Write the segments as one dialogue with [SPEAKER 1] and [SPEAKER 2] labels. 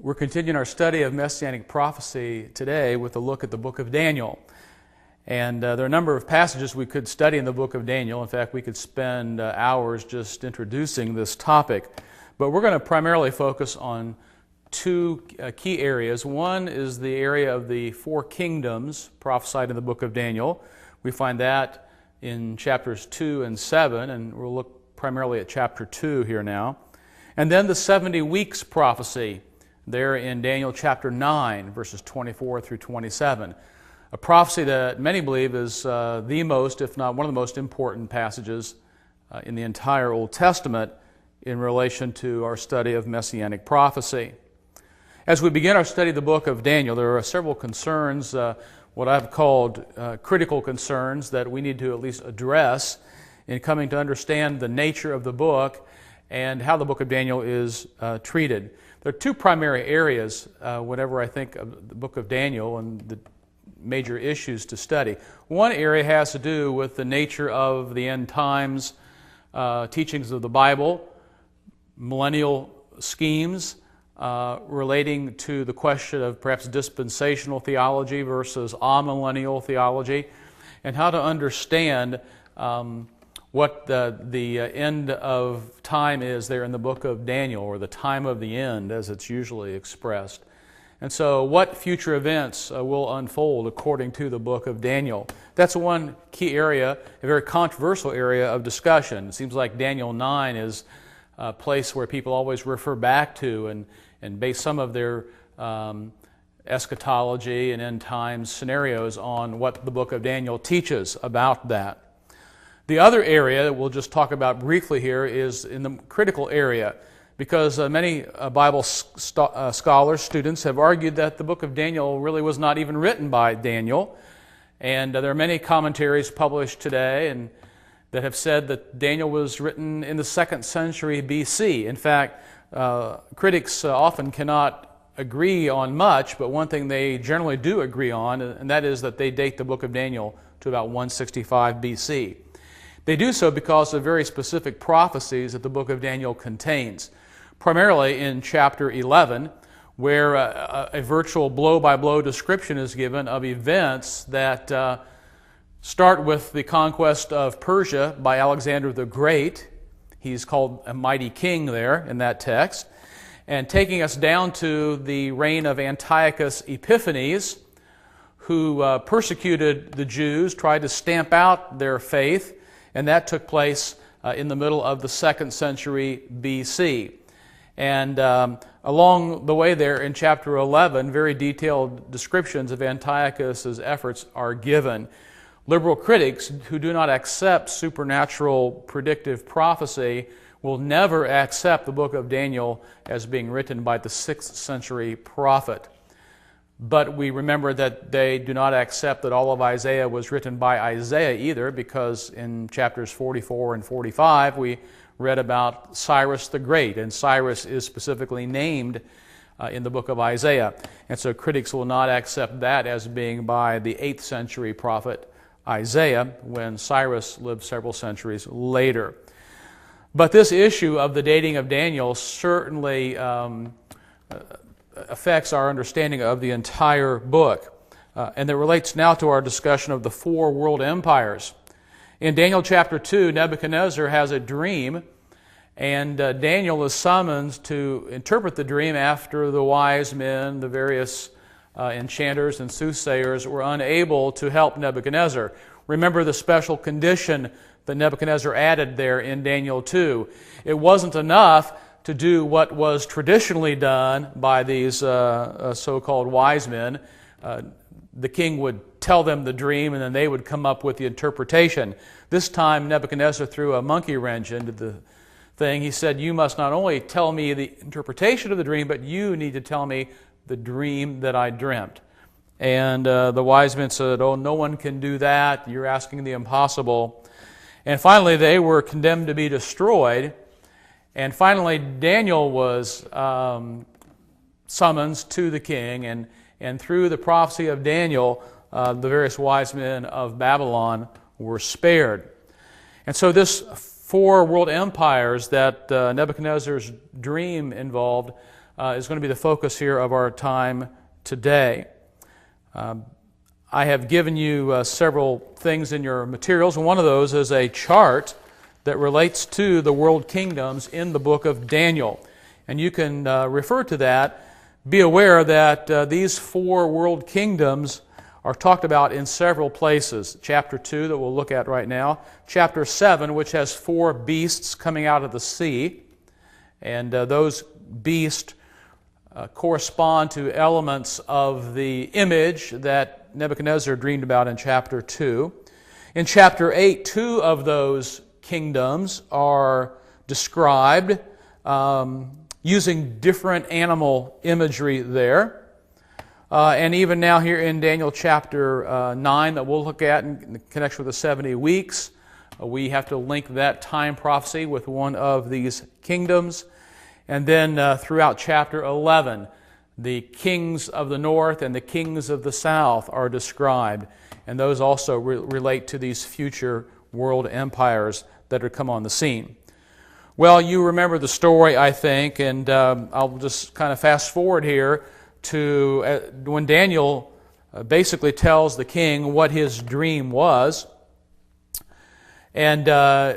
[SPEAKER 1] We're continuing our study of Messianic Prophecy today with a look at the book of Daniel. And there are a number of passages we could study in the book of Daniel. In fact, we could spend hours just introducing this topic. But we're going to primarily focus on two key areas. One is the area of the four kingdoms prophesied in the book of Daniel. We find that in chapters 2 and 7, and we'll look primarily at chapter 2 here now. And then the 70 weeks prophecy there in Daniel chapter 9, verses 24 through 27. A prophecy that many believe is the most, if not one of the most important passages in the entire Old Testament in relation to our study of Messianic prophecy. As we begin our study of the book of Daniel, there are several concerns, what I've called critical concerns, that we need to at least address in coming to understand the nature of the book and how the book of Daniel is treated. There are two primary areas whenever I think of the book of Daniel and the major issues to study. One area has to do with the nature of the end times, teachings of the Bible, millennial schemes relating to the question of perhaps dispensational theology versus amillennial theology, and how to understand what the end of time is there in the book of Daniel, or the time of the end as it's usually expressed. And so what future events will unfold according to the book of Daniel. That's one key area, a very controversial area of discussion. It seems like Daniel 9 is a place where people always refer back to and base some of their eschatology and end times scenarios on what the book of Daniel teaches about that. The other area that we'll just talk about briefly here is in the critical area, because many Bible scholars, students, have argued that the book of Daniel really was not even written by Daniel. And there are many commentaries published today and that have said that Daniel was written in the 2nd century BC. In fact, critics often cannot agree on much, but one thing they generally do agree on, and that is that they date the book of Daniel to about 165 BC. They do so because of very specific prophecies that the book of Daniel contains, primarily in chapter 11, where a virtual blow-by-blow description is given of events that start with the conquest of Persia by Alexander the Great. He's called a mighty king there in that text, and taking us down to the reign of Antiochus Epiphanes, who persecuted the Jews, tried to stamp out their faith, and that took place in the middle of the 2nd century BC. And along the way there in chapter 11, very detailed descriptions of Antiochus' efforts are given. Liberal critics who do not accept supernatural predictive prophecy will never accept the book of Daniel as being written by the 6th century prophet. But we remember that they do not accept that all of Isaiah was written by Isaiah either, because in chapters 44 and 45 we read about Cyrus the Great, and Cyrus is specifically named in the book of Isaiah. And so critics will not accept that as being by the 8th century prophet Isaiah, when Cyrus lived several centuries later. But this issue of the dating of Daniel certainly affects our understanding of the entire book. And it relates now to our discussion of the four world empires. In Daniel chapter 2, Nebuchadnezzar has a dream, and Daniel is summoned to interpret the dream after the wise men, the various enchanters and soothsayers, were unable to help Nebuchadnezzar. Remember the special condition that Nebuchadnezzar added there in Daniel 2. It wasn't enough to do what was traditionally done by these so-called wise men. The king would tell them the dream, and then they would come up with the interpretation. This time, Nebuchadnezzar threw a monkey wrench into the thing. He said, you must not only tell me the interpretation of the dream, but you need to tell me the dream that I dreamt. And the wise men said, oh, no one can do that. You're asking the impossible. And finally, they were condemned to be destroyed. And finally, Daniel was summoned to the king, and through the prophecy of Daniel, the various wise men of Babylon were spared. And so this four world empires that Nebuchadnezzar's dream involved is going to be the focus here of our time today. I have given you several things in your materials, and one of those is a chart that relates to the world kingdoms in the book of Daniel. And you can refer to that. Be aware that these four world kingdoms are talked about in several places. Chapter 2 that we'll look at right now. Chapter 7, which has four beasts coming out of the sea. And those beasts correspond to elements of the image that Nebuchadnezzar dreamed about in chapter 2. In chapter 8, two of those kingdoms are described using different animal imagery there. And even now here in Daniel chapter 9 that we'll look at in connection with the 70 weeks, we have to link that time prophecy with one of these kingdoms. And then throughout chapter 11, the kings of the north and the kings of the south are described. And those also relate to these future world empires that are come on the scene. Well, you remember the story, I think, and I'll just kind of fast forward here to when Daniel basically tells the king what his dream was. And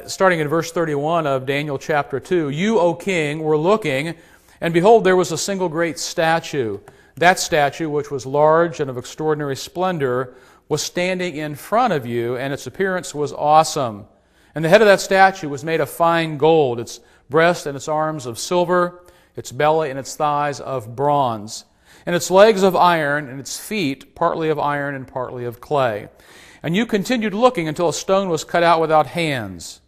[SPEAKER 1] starting in verse 31 of Daniel chapter 2, "You, O king, were looking, and behold, there was a single great statue. That statue, which was large and of extraordinary splendor, was standing in front of you, and its appearance was awesome. And the head of that statue was made of fine gold, its breast and its arms of silver, its belly and its thighs of bronze, and its legs of iron, and its feet partly of iron and partly of clay. And you continued looking until a stone was cut out without hands,"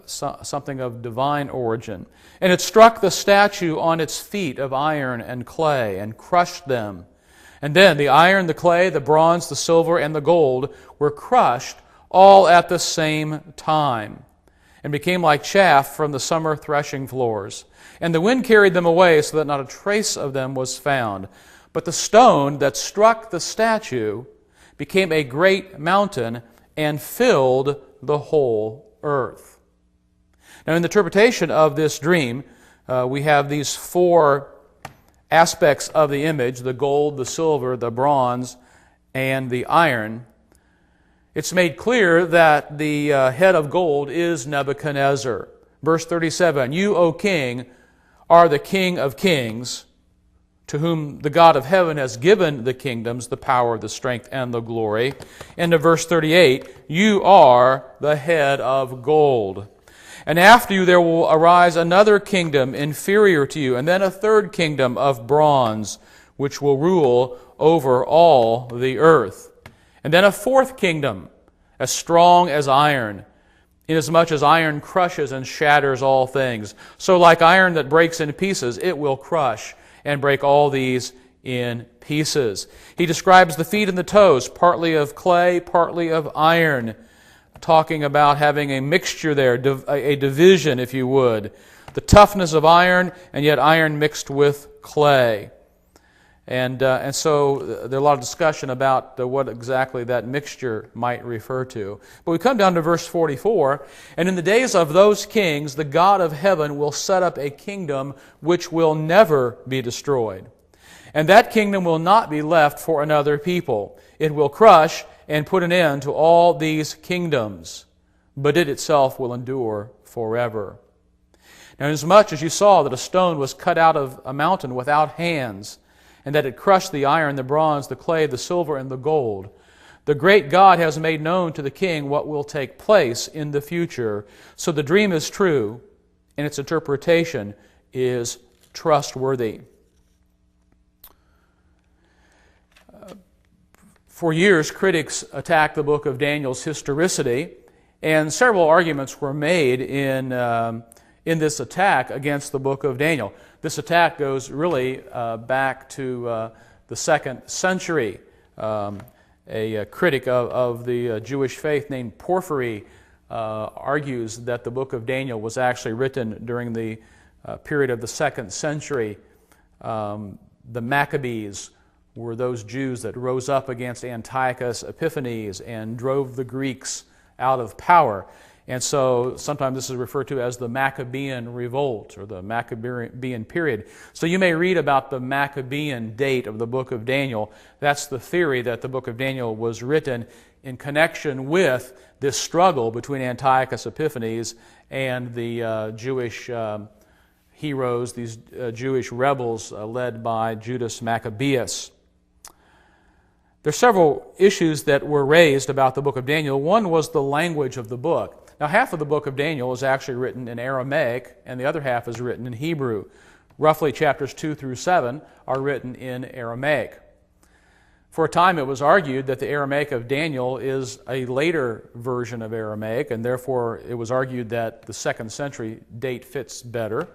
[SPEAKER 1] something of divine origin. "And it struck the statue on its feet of iron and clay, and crushed them. And then the iron, the clay, the bronze, the silver, and the gold were crushed all at the same time, and became like chaff from the summer threshing floors. And the wind carried them away, so that not a trace of them was found. But the stone that struck the statue became a great mountain and filled the whole earth." Now, in the interpretation of this dream, we have these four aspects of the image: the gold, the silver, the bronze, and the iron. It's made clear that the head of gold is Nebuchadnezzar. Verse 37, "You, O king, are the King of kings, to whom the God of heaven has given the kingdoms, the power, the strength, and the glory." Into verse 38, "You are the head of gold. And after you there will arise another kingdom inferior to you, and then a third kingdom of bronze, which will rule over all the earth. And then a fourth kingdom, as strong as iron, inasmuch as iron crushes and shatters all things. So like iron that breaks in pieces, it will crush and break all these in pieces." He describes the feet and the toes, partly of clay, partly of iron, talking about having a mixture there, a division, if you would. The toughness of iron, and yet iron mixed with clay. And so there's a lot of discussion about what exactly that mixture might refer to. But we come down to verse 44, "And in the days of those kings, the God of heaven will set up a kingdom which will never be destroyed. And that kingdom will not be left for another people. It will crush and put an end to all these kingdoms, but it itself will endure forever. Now, inasmuch as you saw that a stone was cut out of a mountain without hands, and that it crushed the iron, the bronze, the clay, the silver, and the gold, the great God has made known to the king what will take place in the future. So the dream is true, and its interpretation is trustworthy." For years, critics attacked the book of Daniel's historicity, and several arguments were made in this attack against the book of Daniel. This attack goes really back to the 2nd century. A critic of the Jewish faith named Porphyry argues that the book of Daniel was actually written during the period of the 2nd century. The Maccabees were those Jews that rose up against Antiochus Epiphanes and drove the Greeks out of power. And so sometimes this is referred to as the Maccabean Revolt or the Maccabean period. So you may read about the Maccabean date of the book of Daniel. That's the theory that the book of Daniel was written in connection with this struggle between Antiochus Epiphanes and the Jewish heroes, these Jewish rebels led by Judas Maccabeus. There are several issues that were raised about the book of Daniel. One was the language of the book. Now, half of the book of Daniel is actually written in Aramaic, and the other half is written in Hebrew. Roughly chapters 2 through 7 are written in Aramaic. For a time, it was argued that the Aramaic of Daniel is a later version of Aramaic, and therefore it was argued that the 2nd century date fits better.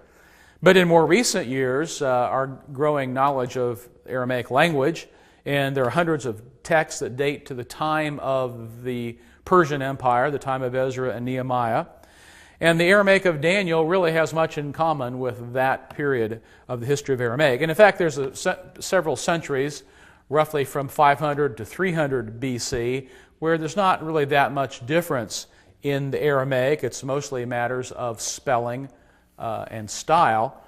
[SPEAKER 1] But in more recent years, our growing knowledge of Aramaic language, and there are hundreds of texts that date to the time of the Persian Empire, the time of Ezra and Nehemiah. And the Aramaic of Daniel really has much in common with that period of the history of Aramaic. And in fact, there's several centuries, roughly from 500 to 300 BC, where there's not really that much difference in the Aramaic. It's mostly matters of spelling and style.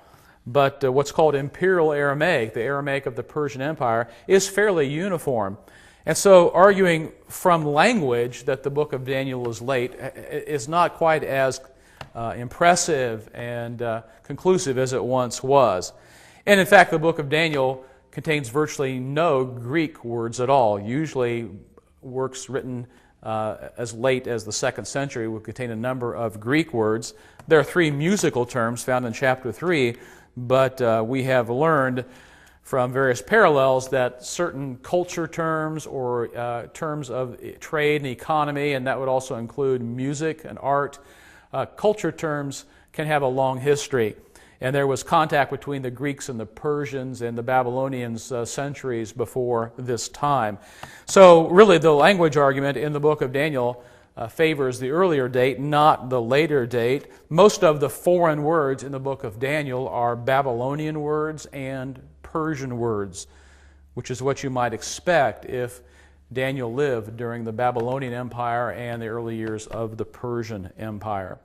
[SPEAKER 1] But what's called Imperial Aramaic, the Aramaic of the Persian Empire, is fairly uniform. And so arguing from language that the book of Daniel is late is not quite as impressive and conclusive as it once was. And in fact, the book of Daniel contains virtually no Greek words at all. Usually works written as late as the 2nd century would contain a number of Greek words. There are 3 musical terms found in chapter 3, but we have learned from various parallels that certain culture terms or terms of trade and economy, and that would also include music and art, culture terms can have a long history. And there was contact between the Greeks and the Persians and the Babylonians centuries before this time. So really the language argument in the book of Daniel favors the earlier date, not the later date. Most of the foreign words in the book of Daniel are Babylonian words and Persian words, which is what you might expect if Daniel lived during the Babylonian Empire and the early years of the Persian Empire.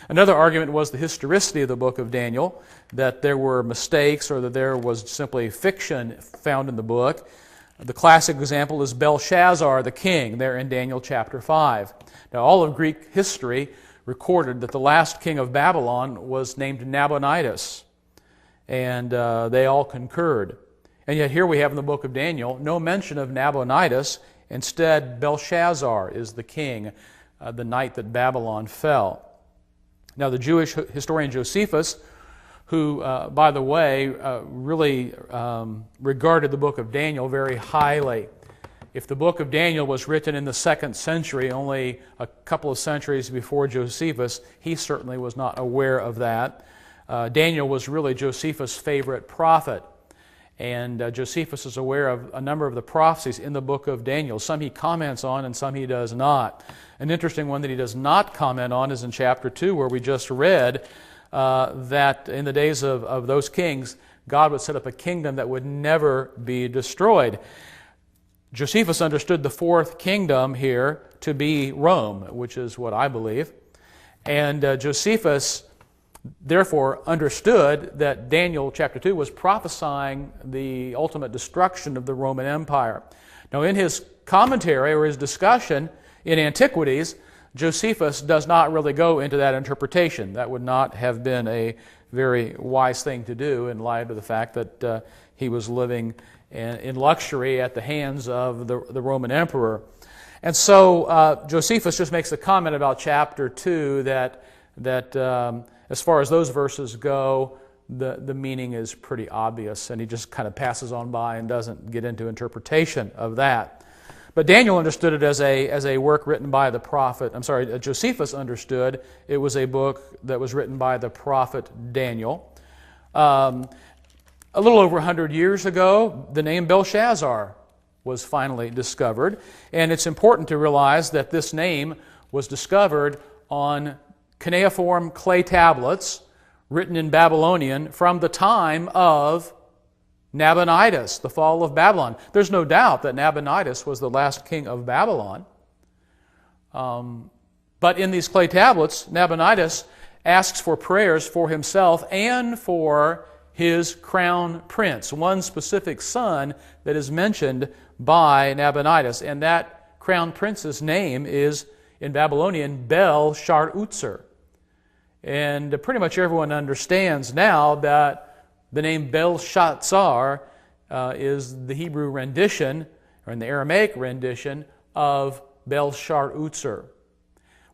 [SPEAKER 1] Another argument was the historicity of the book of Daniel, that there were mistakes or that there was simply fiction found in the book. The classic example is Belshazzar, the king, there in Daniel chapter 5. Now, all of Greek history recorded that the last king of Babylon was named Nabonidus, and they all concurred. And yet here we have in the book of Daniel no mention of Nabonidus. Instead, Belshazzar is the king the night that Babylon fell. Now, the Jewish historian Josephus, who, by the way, really regarded the book of Daniel very highly. If the book of Daniel was written in the 2nd century, only a couple of centuries before Josephus, he certainly was not aware of that. Daniel was really Josephus' favorite prophet. And Josephus is aware of a number of the prophecies in the book of Daniel. Some he comments on and some he does not. An interesting one that he does not comment on is in chapter 2, where we just read that in the days of those kings, God would set up a kingdom that would never be destroyed. Josephus understood the 4th kingdom here to be Rome, which is what I believe. And Josephus therefore understood that Daniel chapter 2 was prophesying the ultimate destruction of the Roman Empire. Now, in his commentary or his discussion in Antiquities, Josephus does not really go into that interpretation. That would not have been a very wise thing to do in light of the fact that he was living in luxury at the hands of the Roman emperor. And so Josephus just makes a comment about chapter 2 that as far as those verses go, the meaning is pretty obvious, and he just kind of passes on by and doesn't get into interpretation of that. But Daniel understood it as a work written by the prophet. Josephus understood it was a book that was written by the prophet Daniel. A little over 100 years ago, the name Belshazzar was finally discovered, and it's important to realize that this name was discovered on cuneiform clay tablets written in Babylonian from the time of Nabonidus, the fall of Babylon. There's no doubt that Nabonidus was the last king of Babylon. But in these clay tablets, Nabonidus asks for prayers for himself and for his crown prince, one specific son that is mentioned by Nabonidus. And that crown prince's name is, in Babylonian, Bel-Shar-Utzer. And pretty much everyone understands now that the name Belshazzar is the Hebrew rendition, or in the Aramaic rendition, of Bel-Shar-Utzer.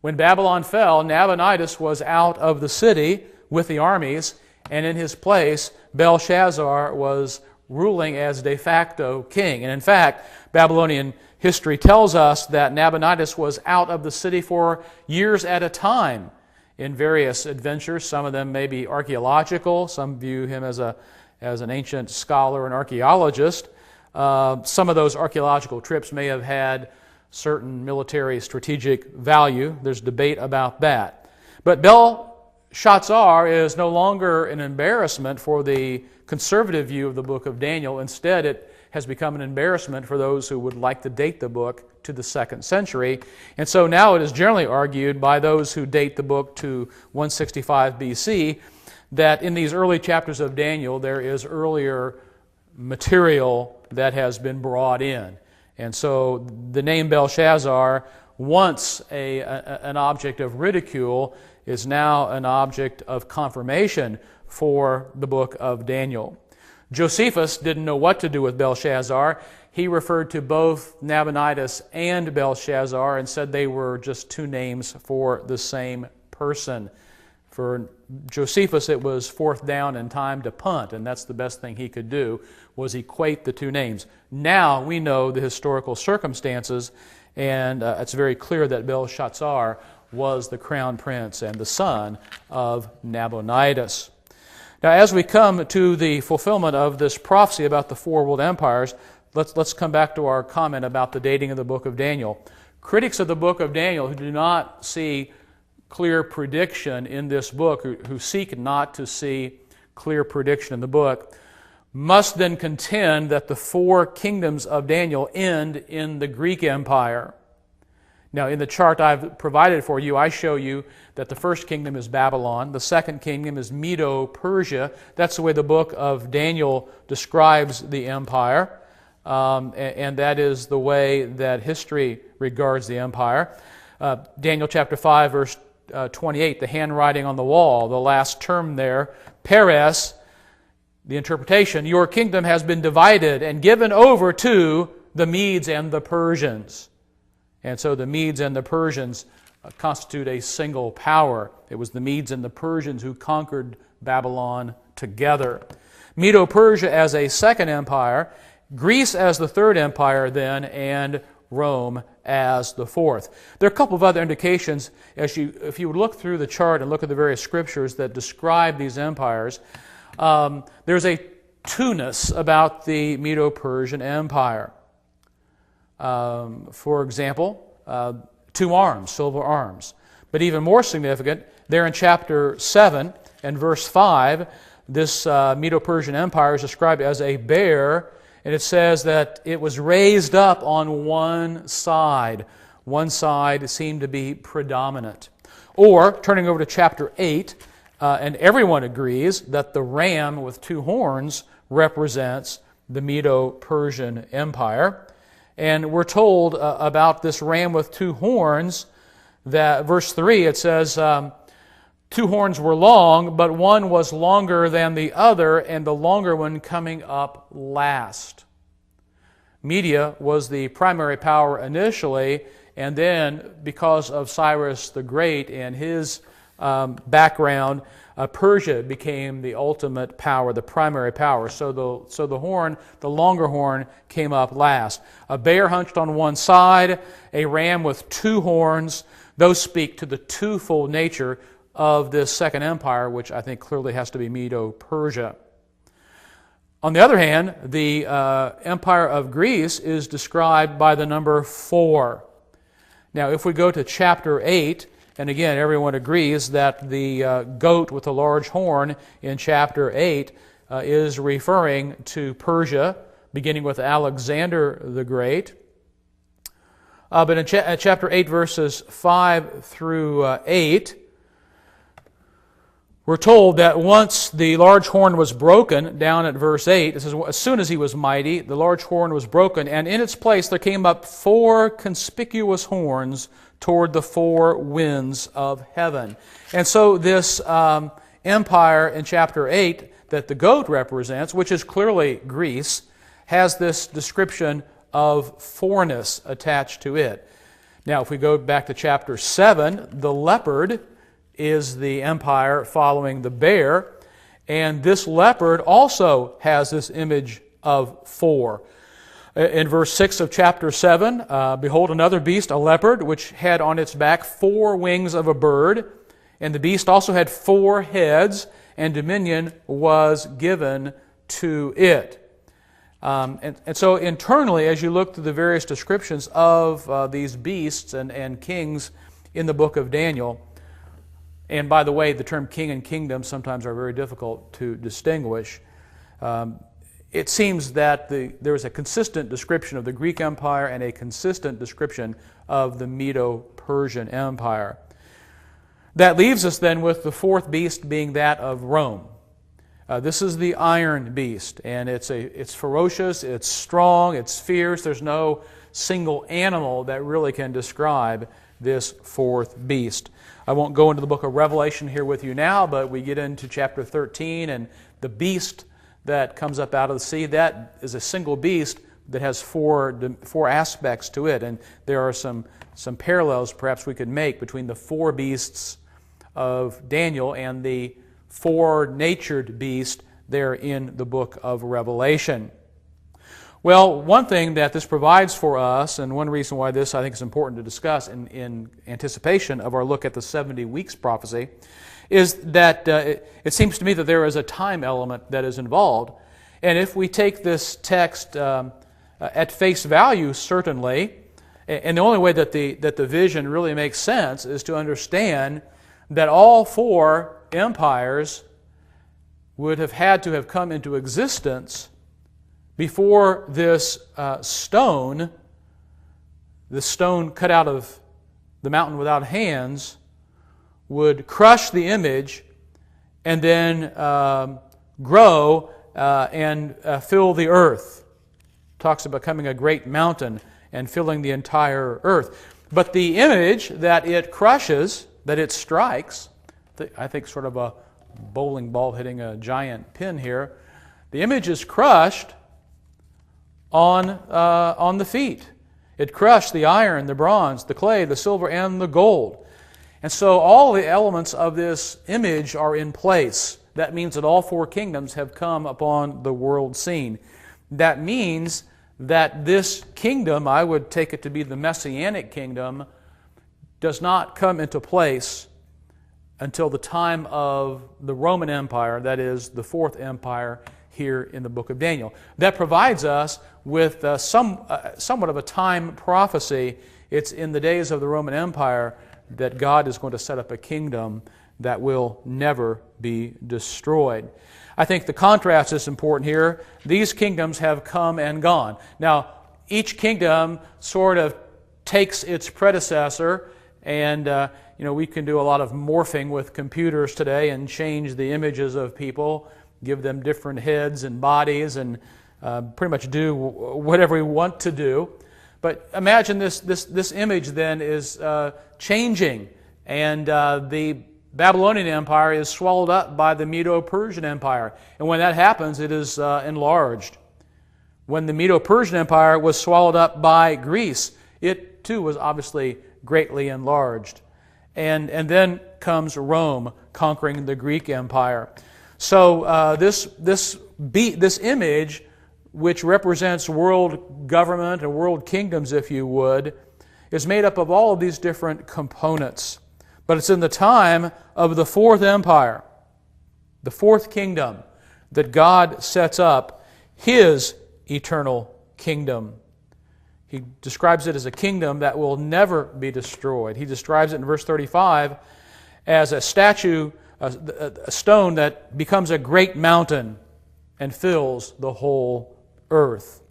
[SPEAKER 1] When Babylon fell, Nabonidus was out of the city with the armies, and in his place, Belshazzar was ruling as de facto king. And in fact, Babylonian history tells us that Nabonidus was out of the city for years at a time in various adventures. Some of them may be archaeological. Some view him as an ancient scholar and archaeologist. Some of those archaeological trips may have had certain military strategic value. There's debate about that. But Belshazzar is no longer an embarrassment for the conservative view of the book of Daniel. Instead, it has become an embarrassment for those who would like to date the book to the 2nd century. And so now it is generally argued by those who date the book to 165 BC that in these early chapters of Daniel there is earlier material that has been brought in. And so the name Belshazzar, once an object of ridicule, is now an object of confirmation for the book of Daniel. Josephus didn't know what to do with Belshazzar. He referred to both Nabonidus and Belshazzar and said they were just two names for the same person. For Josephus, it was fourth down and time to punt, and that's the best thing he could do, was equate the two names. Now we know the historical circumstances, and it's very clear that Belshazzar was the crown prince and the son of Nabonidus. Now, as we come to the fulfillment of this prophecy about the four world empires, let's come back to our comment about the dating of the book of Daniel. Critics of the book of Daniel who do not see clear prediction in this book, who seek not to see clear prediction in the book, must then contend that the four kingdoms of Daniel end in the Greek Empire. Now, in the chart I've provided for you, I show you that the first kingdom is Babylon, the second kingdom is Medo-Persia. That's the way the book of Daniel describes the empire, and that is the way that history regards the empire. Daniel chapter 5, verse 28, the handwriting on the wall, the last term there, Peres, the interpretation, your kingdom has been divided and given over to the Medes and the Persians. And so the Medes and the Persians constitute a single power. It was the Medes and the Persians who conquered Babylon together. Medo-Persia as a second empire, Greece as the third empire then, and Rome as the fourth. There are a couple of other indications. If you would look through the chart and look at the various scriptures that describe these empires, there's a two-ness about the Medo-Persian Empire. For example, two arms, silver arms. But even more significant, there in chapter 7 and verse 5, this Medo-Persian Empire is described as a bear, and it says that it was raised up on one side. One side seemed to be predominant. Or, turning over to chapter 8, and everyone agrees that the ram with two horns represents the Medo-Persian Empire. And we're told about this ram with two horns, that verse 3, it says, two horns were long, but one was longer than the other, and the longer one coming up last. Media was the primary power initially, and then because of Cyrus the Great and his background, Persia became the ultimate power, the primary power. So the horn, the longer horn, came up last. A bear hunched on one side, a ram with two horns. Those speak to the twofold nature of this second empire, which I think clearly has to be Medo-Persia. On the other hand, the empire of Greece is described by the number 4. Now, if we go to chapter 8, and again, everyone agrees that the goat with the large horn in chapter 8 is referring to Persia, beginning with Alexander the Great. But in chapter 8, verses 5 through 8, we're told that once the large horn was broken, down at verse 8, it says, as soon as he was mighty, the large horn was broken, and in its place there came up 4 conspicuous horns toward the 4 winds of heaven. And so this empire in chapter 8 that the goat represents, which is clearly Greece, has this description of fourness attached to it. Now, if we go back to chapter 7, the leopard is the empire following the bear, and this leopard also has this image of 4. In verse 6 of chapter 7, behold another beast, a leopard, which had on its back 4 wings of a bird, and the beast also had 4 heads, and dominion was given to it. And so internally, as you look through the various descriptions of these beasts and kings in the book of Daniel, and by the way, the term king and kingdom sometimes are very difficult to distinguish. It seems that there is a consistent description of the Greek Empire and a consistent description of the Medo-Persian Empire. That leaves us then with the 4th beast being that of Rome. This is the iron beast, and it's ferocious, it's strong, it's fierce. There's no single animal that really can describe this 4th beast. I won't go into the book of Revelation here with you now, but we get into chapter 13, and the beast that comes up out of the sea, that is a single beast that has 4 aspects to it. And there are some parallels perhaps we could make between the 4 beasts of Daniel and the 4-natured beast there in the book of Revelation. Well, one thing that this provides for us, and one reason why this I think is important to discuss in anticipation of our look at the 70 weeks prophecy, is that it seems to me that there is a time element that is involved. And if we take this text at face value, certainly, and the only way that the vision really makes sense is to understand that all 4 empires would have had to have come into existence before this stone, the stone cut out of the mountain without hands, would crush the image and then grow and fill the earth. Talks about becoming a great mountain and filling the entire earth. But the image that it crushes, that it strikes, I think sort of a bowling ball hitting a giant pin here, the image is crushed on the feet. It crushed the iron, the bronze, the clay, the silver, and the gold. And so all the elements of this image are in place. That means that all 4 kingdoms have come upon the world scene. That means that this kingdom, I would take it to be the Messianic kingdom, does not come into place until the time of the Roman Empire, that is, the 4th empire here in the book of Daniel. That provides us with somewhat of a time prophecy. It's in the days of the Roman Empire that God is going to set up a kingdom that will never be destroyed. I think the contrast is important here. These kingdoms have come and gone. Now, each kingdom sort of takes its predecessor, and we can do a lot of morphing with computers today and change the images of people, give them different heads and bodies, and pretty much do whatever we want to do. But imagine this image then is changing, and the Babylonian Empire is swallowed up by the Medo-Persian Empire. And when that happens, it is enlarged. When the Medo-Persian Empire was swallowed up by Greece, it too was obviously greatly enlarged. And then comes Rome conquering the Greek Empire. So this image, which represents world government and world kingdoms, if you would, is made up of all of these different components. But it's in the time of the 4th empire, the 4th kingdom, that God sets up His eternal kingdom. He describes it as a kingdom that will never be destroyed. He describes it in verse 35 as a statue, a stone that becomes a great mountain and fills the whole earth.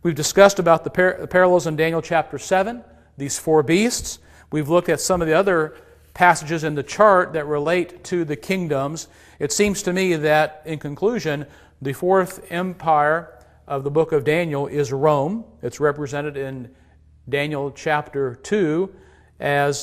[SPEAKER 1] We've discussed about the parallels in Daniel chapter 7, these four beasts. We've looked at some of the other passages in the chart that relate to the kingdoms. It seems to me that, in conclusion, the fourth empire of the book of Daniel is Rome. It's represented in Daniel chapter 2 as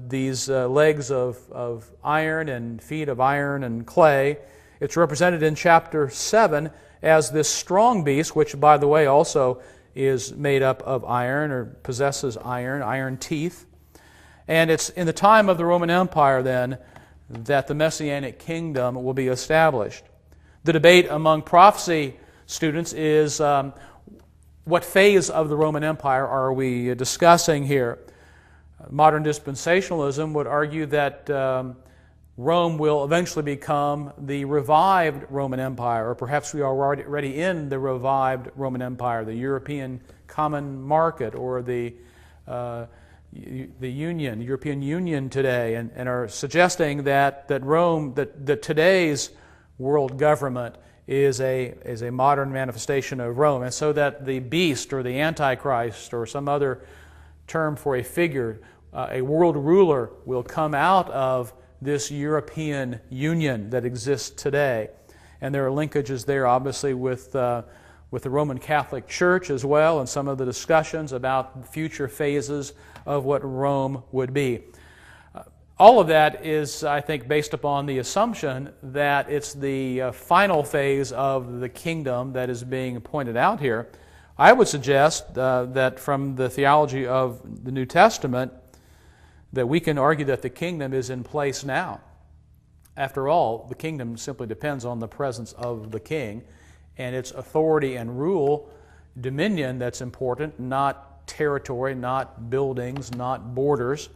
[SPEAKER 1] these legs of iron and feet of iron and clay. It's represented in chapter 7 as this strong beast, which, by the way, also is made up of iron or possesses iron teeth. And it's in the time of the Roman Empire, then, that the Messianic kingdom will be established. The debate among prophecy students is what phase of the Roman Empire are we discussing here? Modern dispensationalism would argue that Rome will eventually become the revived Roman Empire, or perhaps we are already in the revived Roman Empire, the European Common Market, or the European Union today, and are suggesting that Rome, that today's world government is a modern manifestation of Rome, and so that the beast or the Antichrist or some other term for a figure, a world ruler, will come out of this European Union that exists today. And there are linkages there, obviously, with the Roman Catholic Church as well, and some of the discussions about future phases of what Rome would be. All of that is, I think, based upon the assumption that it's the final phase of the kingdom that is being pointed out here. I would suggest that from the theology of the New Testament, that we can argue that the kingdom is in place now. After all, the kingdom simply depends on the presence of the king, and it's authority and rule, dominion that's important, not territory, not buildings, not borders.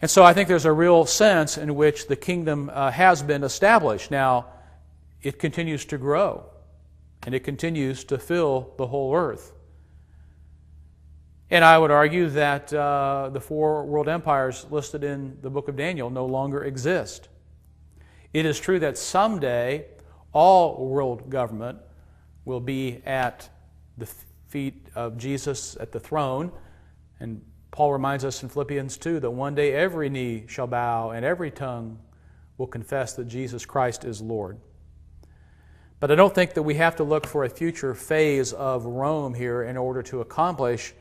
[SPEAKER 1] And so I think there's a real sense in which the kingdom has been established. Now, it continues to grow, and it continues to fill the whole earth. And I would argue that the four world empires listed in the book of Daniel no longer exist. It is true that someday all world government will be at the feet of Jesus at the throne. And Paul reminds us in Philippians 2 that one day every knee shall bow and every tongue will confess that Jesus Christ is Lord. But I don't think that we have to look for a future phase of Rome here in order to accomplish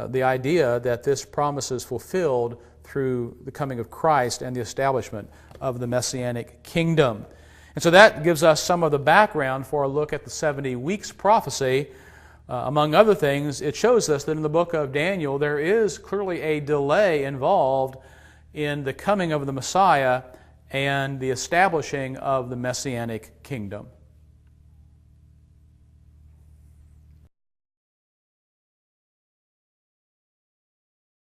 [SPEAKER 1] the idea that this promise is fulfilled through the coming of Christ and the establishment of the Messianic kingdom. And so that gives us some of the background for a look at the 70 weeks prophecy. Among other things, it shows us that in the book of Daniel there is clearly a delay involved in the coming of the Messiah and the establishing of the Messianic kingdom.